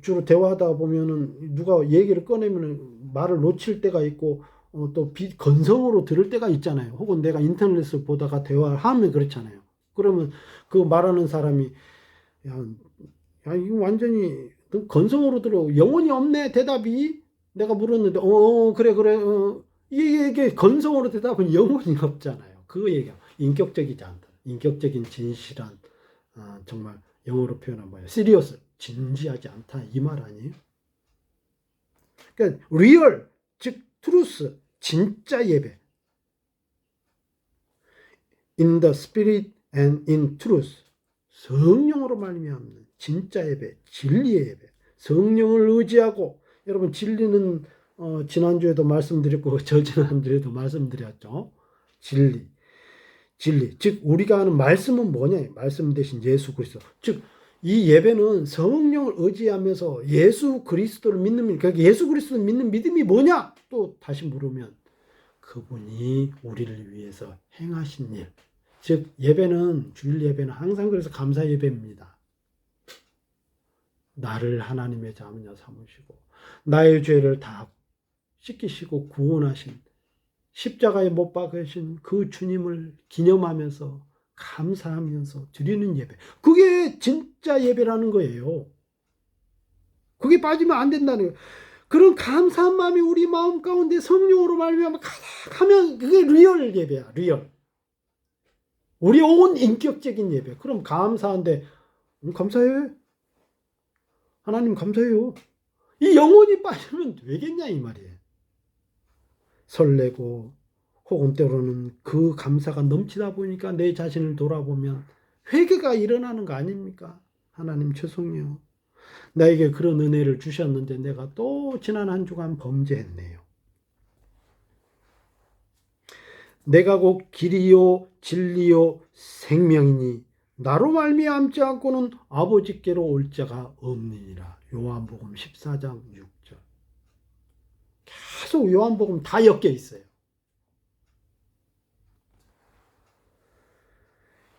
Speaker 1: 주로 대화하다 보면은 누가 얘기를 꺼내면 말을 놓칠 때가 있고 또 건성으로 들을 때가 있잖아요. 혹은 내가 인터넷을 보다가 대화를 하면 그렇잖아요. 그러면 그 말하는 사람이 야 이거 완전히 건성으로 들어 영혼이 없네 대답이 내가 물었는데 그래 이게 건성으로 대답은 영혼이 없잖아요. 그 얘기야 인격적이지 않다. 인격적인 진실한 정말 영어로 표현한 뭐예요? 시리어스 진지하지 않다 이 말 아니에요? 그러니까 리얼 즉 트루스 진짜 예배 in the spirit and in truth 성령으로 말미암는 진짜 예배 진리의 예배 성령을 의지하고 여러분 진리는 지난주에도 말씀드렸고 저지난주에도 말씀드렸죠. 진리 즉 우리가 하는 말씀은 뭐냐 말씀 대신 예수 그리스도 즉 이 예배는 성령을 의지하면서 예수 그리스도를 믿는 믿음, 그러니까 예수 그리스도를 믿는 믿음이 뭐냐? 또 다시 물으면 그분이 우리를 위해서 행하신 일. 즉 예배는 주일 예배는 항상 그래서 감사 예배입니다. 나를 하나님의 자녀 삼으시고 나의 죄를 다 씻기시고 구원하신 십자가에 못 박으신 그 주님을 기념하면서 감사하면서 드리는 예배. 그게 진짜 예배라는 거예요. 그게 빠지면 안 된다는 거예요. 그런 감사한 마음이 우리 마음 가운데 성령으로 말미암아 가득하면 그게 리얼 예배야. 리얼. 우리 온 인격적인 예배. 그럼 감사한데 감사해. 하나님 감사해요. 이 영혼이 빠지면 되겠냐 이 말이에요. 설레고 혹은 때로는 그 감사가 넘치다 보니까 내 자신을 돌아보면 회개가 일어나는 거 아닙니까? 하나님 죄송해요. 나에게 그런 은혜를 주셨는데 내가 또 지난 한 주간 범죄했네요. 내가 곧 길이요 진리요 생명이니 나로 말미암지 않고는 아버지께로 올 자가 없느니라. 요한복음 14장 6절. 계속 요한복음 다 엮여 있어요.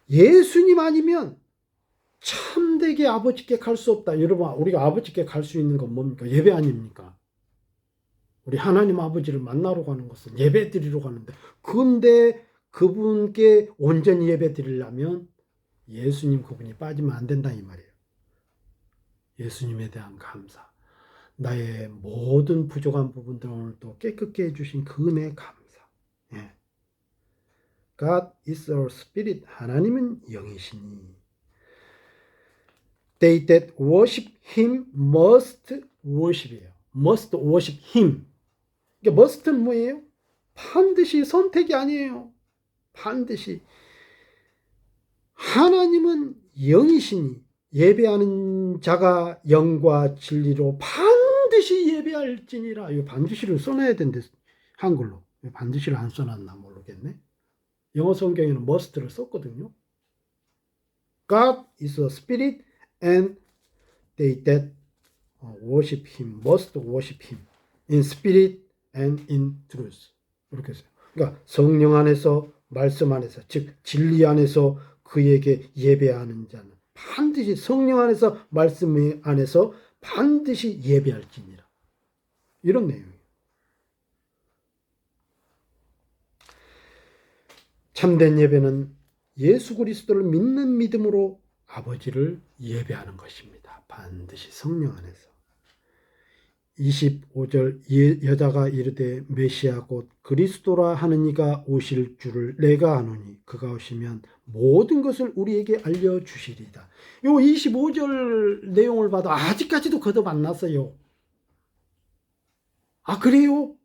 Speaker 1: 예수님 아니면 참되게 아버지께 갈 수 없다. 여러분, 우리가 아버지께 갈 수 있는 건 뭡니까? 예배 아닙니까? 우리 하나님 아버지를 만나러 가는 것은 예배 드리러 가는데, 근데 그분께 온전히 예배 드리려면 예수님 그분이 빠지면 안 된다 이 말이에요. 예수님에 대한 감사. 나의 모든 부족한 부분들을 오늘 또 깨끗게 해주신 그 은혜 감사. 예. God is our spirit. 하나님은 영이시니. They that worship him must worship이에요. must worship him. 그러니까 must는 뭐예요? 반드시 선택이 아니에요. 반드시. 하나님은 영이시니 예배하는 자가 영과 진리로 반드시 예배할지니라. 이 반드시를 써놔야 된대. 한글로. 반드시를 안 써놨나 모르겠네. 영어 성경에는 must를 썼거든요. God is a spirit and they that worship him must worship him in spirit and in truth. 이렇게 했어요. 그러니까 성령 안에서 말씀 안에서 즉 진리 안에서 그에게 예배하는 자는 반드시 성령 안에서 말씀 안에서 반드시 예배할지니라. 이런 내용이에요. 참된 예배는 예수 그리스도를 믿는 믿음으로 아버지를 예배하는 것입니다. 반드시 성령 안에서. 25절 여자가 이르되 메시아 곧 그리스도라 하는 이가 오실 줄을 내가 아노니 그가 오시면 모든 것을 우리에게 알려주시리다. 요 25절 내용을 봐도 아직까지도 거듭 안 났어요. 아 그래요?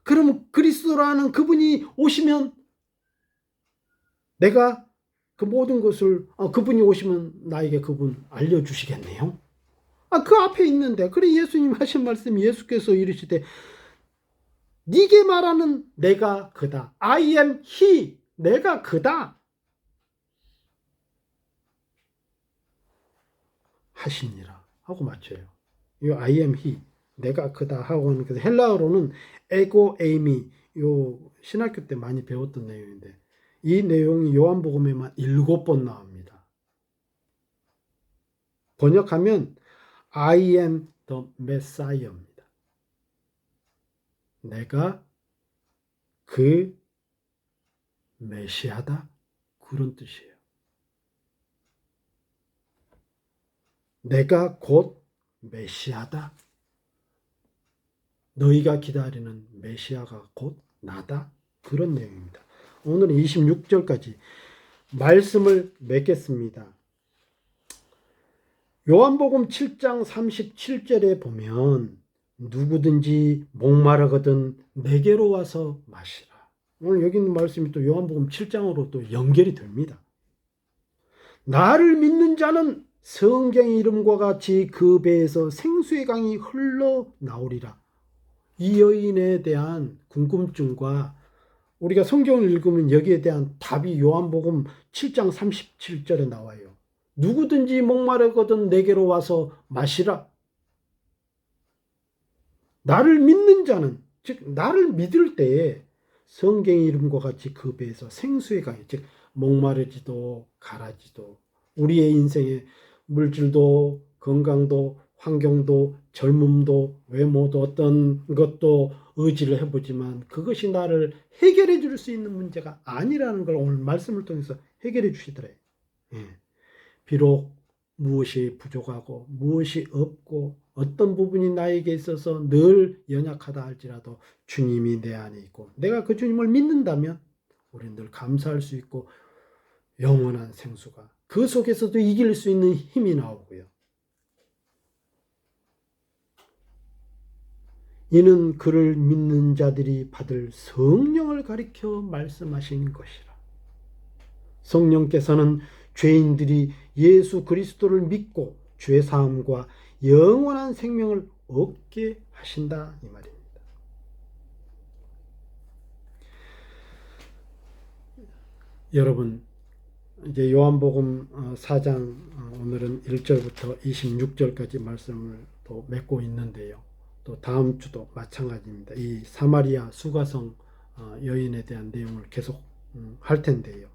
Speaker 1: 그럼 그리스도라는 그분이 오시면 내가 그 모든 것을 그분이 오시면 나에게 그분 알려주시겠네요. 그 앞에 있는데 그래 예수님 하신 말씀 예수께서 이르시되 네게 말하는 내가 그다. I am he. 내가 그다. 하시니라 하고 맞춰요. 이 I am he. 내가 그다 하고 하는 그 헬라어로는 에고 에이미. 요 신학교 때 많이 배웠던 내용인데 이 내용이 요한복음에만 7번 나옵니다. 번역하면 I am the Messiah입니다. 내가 그 메시아다. 그런 뜻이에요. 내가 곧 메시아다. 너희가 기다리는 메시아가 곧 나다. 그런 내용입니다. 오늘은 26절까지 말씀을 맺겠습니다. 요한복음 7장 37절에 보면 누구든지 목마르거든 내게로 와서 마시라. 오늘 여기 있는 말씀이 또 요한복음 7장으로 또 연결이 됩니다. 나를 믿는 자는 성경의 이름과 같이 그 배에서 생수의 강이 흘러나오리라. 이 여인에 대한 궁금증과 우리가 성경을 읽으면 여기에 대한 답이 요한복음 7장 37절에 나와요. 누구든지 목마르거든 내게로 와서 마시라. 나를 믿는 자는, 즉 나를 믿을 때에 성경의 이름과 같이 그 배에서 생수의 강이, 즉 목마르지도 가라지도 우리의 인생의 물질도 건강도 환경도 젊음도 외모도 어떤 것도 의지를 해보지만 그것이 나를 해결해 줄 수 있는 문제가 아니라는 걸 오늘 말씀을 통해서 해결해 주시더래요. 예. 비록 무엇이 부족하고 무엇이 없고 어떤 부분이 나에게 있어서 늘 연약하다 할지라도 주님이 내 안에 있고 내가 그 주님을 믿는다면 우리는 늘 감사할 수 있고 영원한 생수가 그 속에서도 이길 수 있는 힘이 나오고요. 이는 그를 믿는 자들이 받을 성령을 가리켜 말씀하신 것이라. 성령께서는 죄인들이 예수 그리스도를 믿고 죄 사함과 영원한 생명을 얻게 하신다 이 말입니다. 여러분, 이제 요한복음 4장 오늘은 1절부터 26절까지 말씀을 또 맺고 있는데요. 또 다음 주도 마찬가지입니다. 이 사마리아 수가성 여인에 대한 내용을 계속 할 텐데요.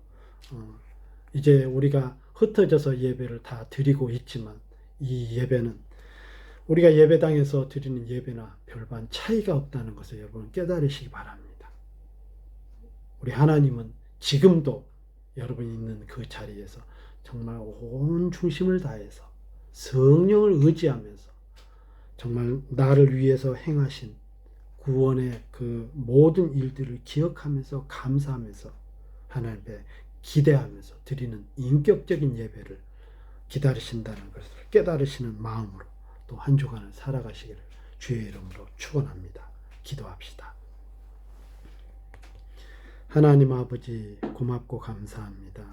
Speaker 1: 이제 우리가 흩어져서 예배를 다 드리고 있지만 이 예배는 우리가 예배당에서 드리는 예배나 별반 차이가 없다는 것을 여러분 깨달으시기 바랍니다. 우리 하나님은 지금도 여러분이 있는 그 자리에서 정말 온 중심을 다해서 성령을 의지하면서 정말 나를 위해서 행하신 구원의 그 모든 일들을 기억하면서 감사하면서 하나님께 기대하면서 드리는 인격적인 예배를 기다리신다는 것을 깨달으시는 마음으로 또 한 주간을 살아가시기를 주의 이름으로 축원합니다. 기도합시다. 하나님 아버지 고맙고 감사합니다.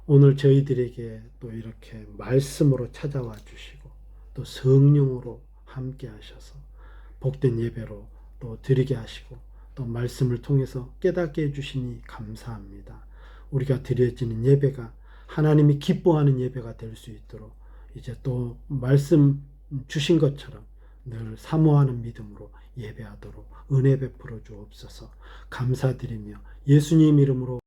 Speaker 1: 오늘 저희들에게 또 이렇게 말씀으로 찾아와 주시고 또 성령으로 함께 하셔서 복된 예배로 또 드리게 하시고 또 말씀을 통해서 깨닫게 해주시니 감사합니다. 우리가 드려지는 예배가 하나님이 기뻐하는 예배가 될 수 있도록 이제 또 말씀 주신 것처럼 늘 사모하는 믿음으로 예배하도록 은혜 베풀어 주옵소서. 감사드리며 예수님 이름으로